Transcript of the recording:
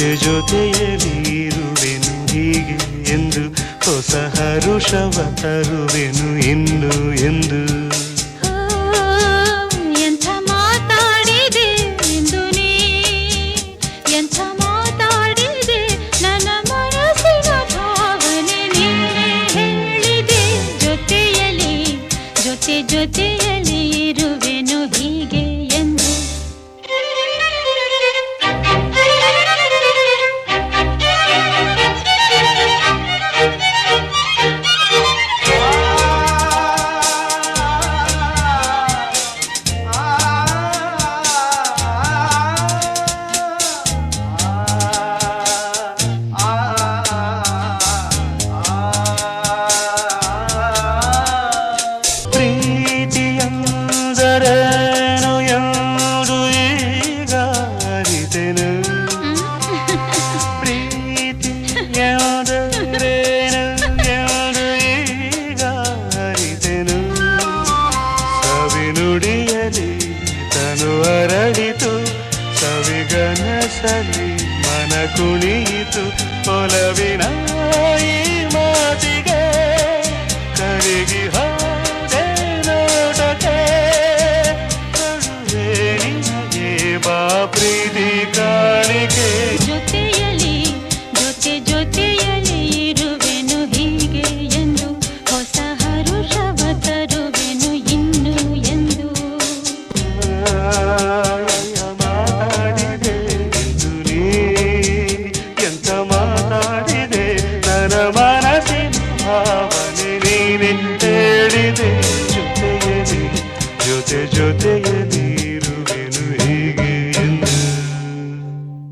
ಜೊತೆಯಲ್ಲಿ ಇರುವೆನು ಹೀಗೆ ಎಂದು ಹೊಸ ಹರುಷವ ತರುವೆನು ಇನ್ನು ಎಂದು. ಎಂಥ ಮಾತಾಡಿದೆ ಎಂದು ನೀ, ಎಂಥ ಮಾತಾಡಿದೆ ನನ್ನ ಮನಸ್ಸಿನ ಭಾವನೆ ನೀನೇ ಹೇಳಿದೆ. ಜೊತೆಯಲ್ಲಿ ಜೊತೆಯಲ್ಲಿ ಇರುವೆನು ಹೀಗೆ ಎಂದು. ಪ್ರೀತಿಯಂದರೇನು ಎಂದು ಈಗ ಅರಿತೆನು, ಪ್ರೀತಿಯಂದರೇನು ಎಂದು ಈಗ ಅರಿತೆನು. ಸವಿನುಡಿಯಲಿ ತನು ಅರಳಿತು, ಸವಿಗನಸಲಿ ಮನ ಕುಣಿಯಿತು. ಒಲವಿನ ಈ ಮಾತಿಗೆ ಕರಗಿ ಹೋದೆ ನೋಟಕ್ಕೆ. ಕಡುವೆ ನಿನಗೆ ಬಾ ಪ್ರೀತಿ ಕಾಣಿಕೆ. ಜೊತೆಯಲ್ಲಿ ಇರುವೆನು ಹೀಗೆ ಎಂದು ಹೊಸ ಹರುಷವ ತರುವೆನು ಇನ್ನು ಎಂದು. ಮಾತಾಡಿದೆ ಎಂದು ನೀ, ಎಂತ ಮಾತಾಡಿದೆ ನನ್ನ ಮನಸ್ಸಿನ ಭಾವನೆ ನೀನೆ